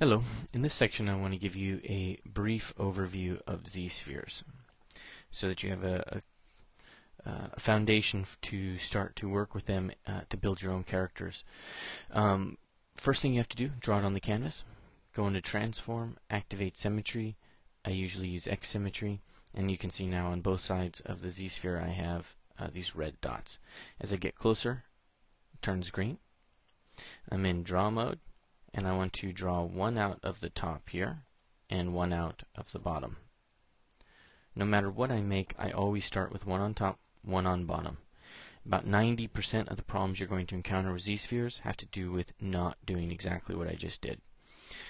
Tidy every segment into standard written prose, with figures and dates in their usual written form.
Hello. In this section I want to give you a brief overview of Z-spheres so that you have a foundation to start to work with them to build your own characters. First thing you have to do, draw it on the canvas. Go into Transform, activate Symmetry. I usually use X Symmetry, and you can see now on both sides of the Z-sphere I have these red dots. As I get closer, it turns green. I'm in Draw mode, and I want to draw one out of the top here and one out of the bottom. No matter what I make, I always start with one on top, one on bottom. About 90% of the problems you're going to encounter with Z-spheres have to do with not doing exactly what I just did.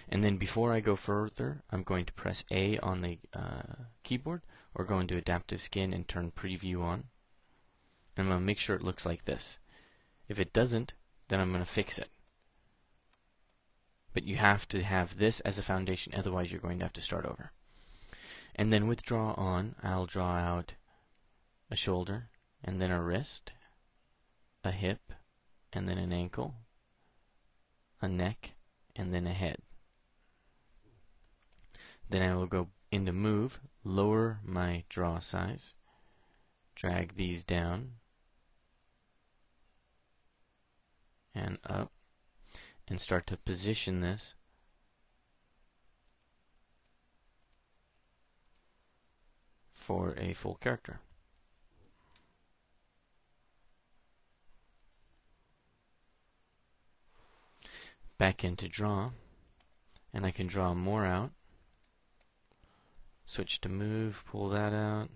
And then before I go further, I'm going to press A on the keyboard or go into Adaptive Skin and turn Preview on. And I'm going to make sure it looks like this. If it doesn't, then I'm going to fix it. But you have to have this as a foundation, otherwise you're going to have to start over. And then with Draw on, I'll draw out a shoulder, and then a wrist, a hip, and then an ankle, a neck, and then a head. Then I will go into Move, lower my draw size, drag these down, and up, and start to position this for a full character. Back into Draw, and I can draw more out. Switch to Move, pull that out,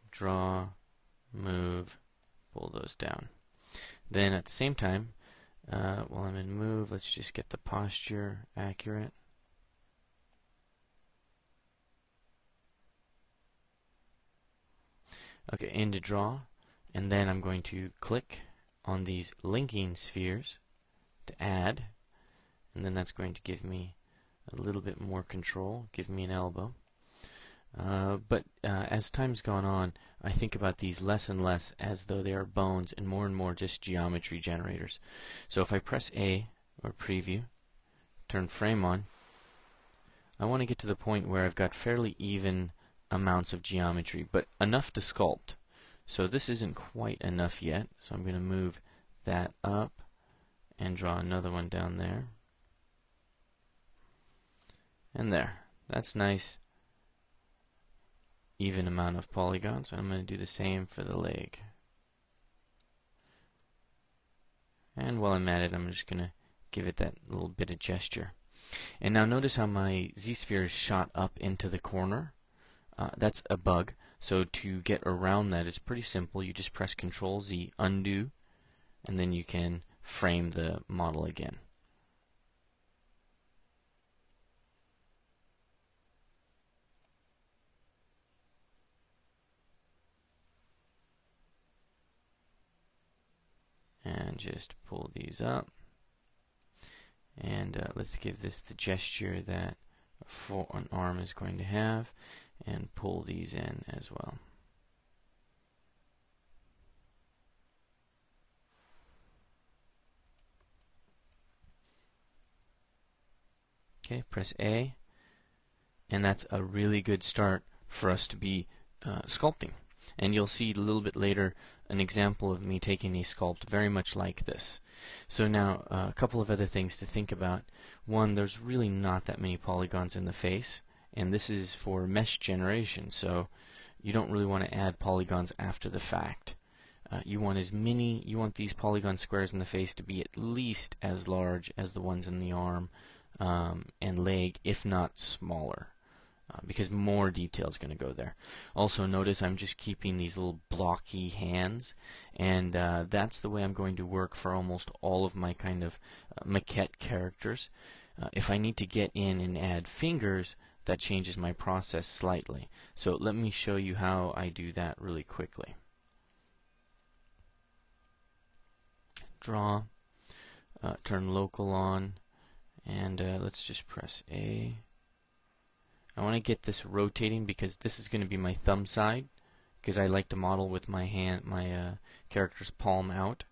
Draw, Move, pull those down. Then at the same time, while I'm in Move, let's just get the posture accurate. Okay, into Draw, and then I'm going to click on these linking spheres to add, and then that's going to give me a little bit more control, give me an elbow. But as time's gone on, I think about these less and less as though they are bones and more just geometry generators. So if I press A or Preview, turn Frame on, I want to get to the point where I've got fairly even amounts of geometry, but enough to sculpt. So this isn't quite enough yet, so I'm going to move that up and draw another one down there. And there. That's nice, even amount of polygons. I'm going to do the same for the leg. And while I'm at it, I'm just going to give it that little bit of gesture. And now notice how my Z-sphere is shot up into the corner. That's a bug. So to get around that, it's pretty simple. You just press Ctrl-Z, undo, and then you can frame the model again. And just pull these up. And let's give this the gesture that an arm is going to have, and pull these in as well. Okay, press A, and that's a really good start for us to be sculpting. And you'll see a little bit later an example of me taking a sculpt very much like this. So now a couple of other things to think about. One, there's really not that many polygons in the face, and this is for mesh generation, so you don't really want to add polygons after the fact. You want these polygon squares in the face to be at least as large as the ones in the arm and leg, if not smaller. Because more detail is going to go there. Also notice I'm just keeping these little blocky hands, and that's the way I'm going to work for almost all of my kind of maquette characters. If I need to get in and add fingers, that changes my process slightly. So let me show you how I do that really quickly. Draw, turn local on, and let's just press A. I want to get this rotating because this is going to be my thumb side, because I like to model with my hand, my character's palm out.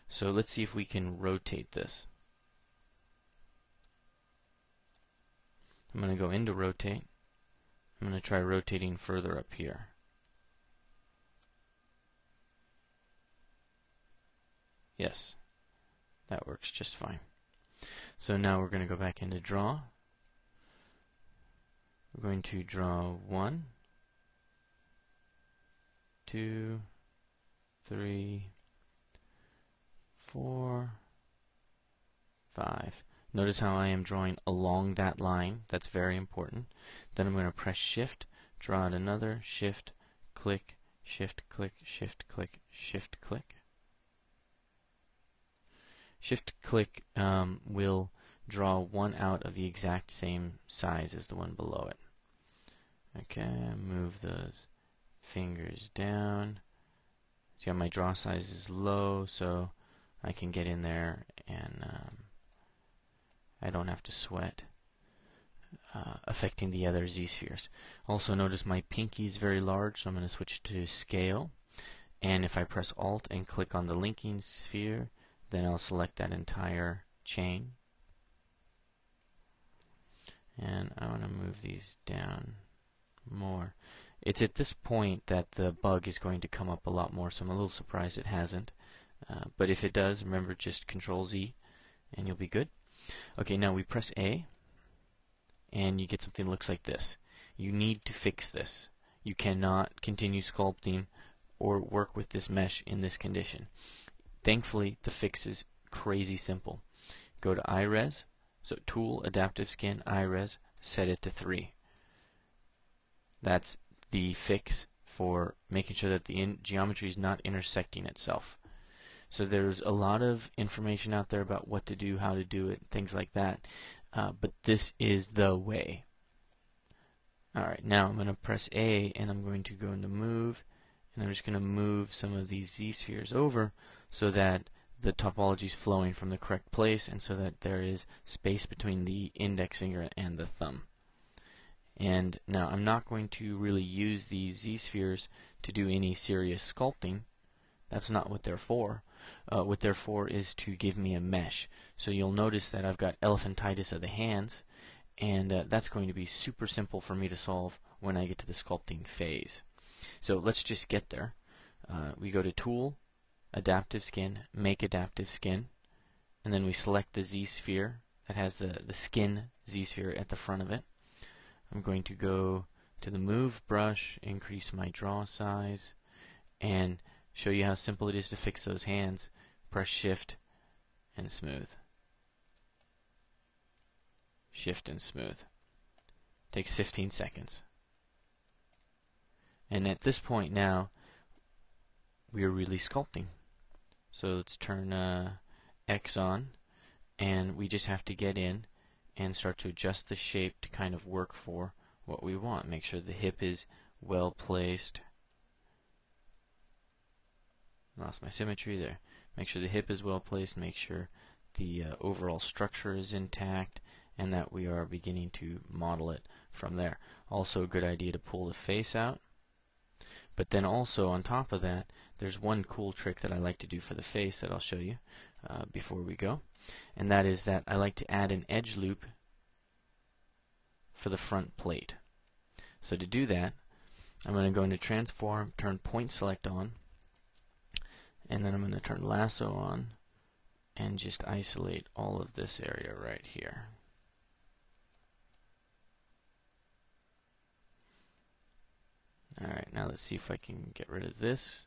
So let's see if we can rotate this. I'm going to go into rotate. I'm going to try rotating further up here. Yes, that works just fine. So now we're going to go back into draw. We're going to draw 1, 2, 3, 4, 5. Notice how I am drawing along that line. That's very important. Then I'm going to press Shift, draw out another, Shift, click, Shift, click, Shift, click, Shift, click. Shift, click will draw one out of the exact same size as the one below it. Okay, move those fingers down. See how my draw size is low, so I can get in there and I don't have to sweat affecting the other Z-spheres. Also notice my pinky is very large, so I'm going to switch to scale. And if I press Alt and click on the linking sphere, then I'll select that entire chain. And I want to move these down more. It's at this point that the bug is going to come up a lot more, so I'm a little surprised it hasn't. But if it does, remember just Control Z and you'll be good. Okay, now we press A and you get something that looks like this. You need to fix this. You cannot continue sculpting or work with this mesh in this condition. Thankfully, the fix is crazy simple. Go to iRes, so Tool, Adaptive Skin, iRes, set it to 3. That's the fix for making sure that the geometry is not intersecting itself. So there's a lot of information out there about what to do, how to do it, things like that. But this is the way. Alright, now I'm going to press A and I'm going to go into Move, and I'm just going to move some of these Z-spheres over so that the topology is flowing from the correct place and so that there is space between the index finger and the thumb. And now I'm not going to really use these Z-spheres to do any serious sculpting. That's not what they're for. What they're for is to give me a mesh. So you'll notice that I've got elephantitis of the hands, and that's going to be super simple for me to solve when I get to the sculpting phase. So let's just get there. We go to Tool, Adaptive Skin, Make Adaptive Skin, and then we select the Z-sphere that has the skin Z-sphere at the front of it. I'm going to go to the Move brush, increase my draw size, and show you how simple it is to fix those hands. Press Shift and Smooth. Shift and Smooth. Takes 15 seconds. And at this point now, we are really sculpting. So let's turn X on, and we just have to get in and start to adjust the shape to kind of work for what we want. Make sure the hip is well placed. Lost my symmetry there. Make sure the hip is well placed, make sure the overall structure is intact, and that we are beginning to model it from there. Also a good idea to pull the face out. But then also on top of that, there's one cool trick that I like to do for the face that I'll show you before we go. And that is that I like to add an edge loop for the front plate. So to do that, I'm going to go into Transform, turn Point Select on, and then I'm going to turn Lasso on and just isolate all of this area right here. Alright, now let's see if I can get rid of this.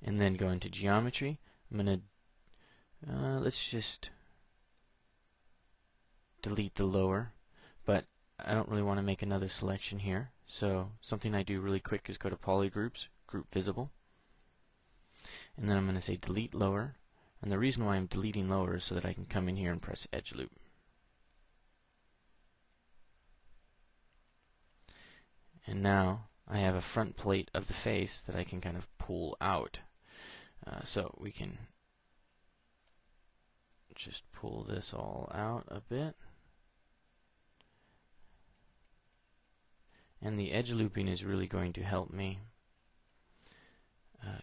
And then go into Geometry. I'm going to, let's just delete the lower, but I don't really want to make another selection here. So something I do really quick is go to Polygroups, Group Visible, and then I'm going to say Delete Lower. And the reason why I'm deleting lower is so that I can come in here and press Edge Loop. And now I have a front plate of the face that I can kind of pull out. So we can just pull this all out a bit. And the edge looping is really going to help me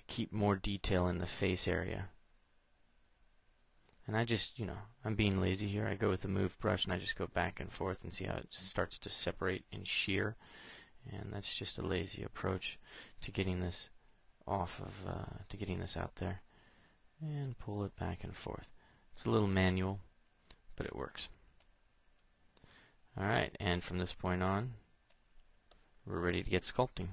keep more detail in the face area. And I just, I'm being lazy here. I go with the move brush and I just go back and forth and see how it starts to separate and shear. And that's just a lazy approach to getting this to getting this out there. And pull it back and forth. It's a little manual, but it works. Alright, and from this point on, we're ready to get sculpting.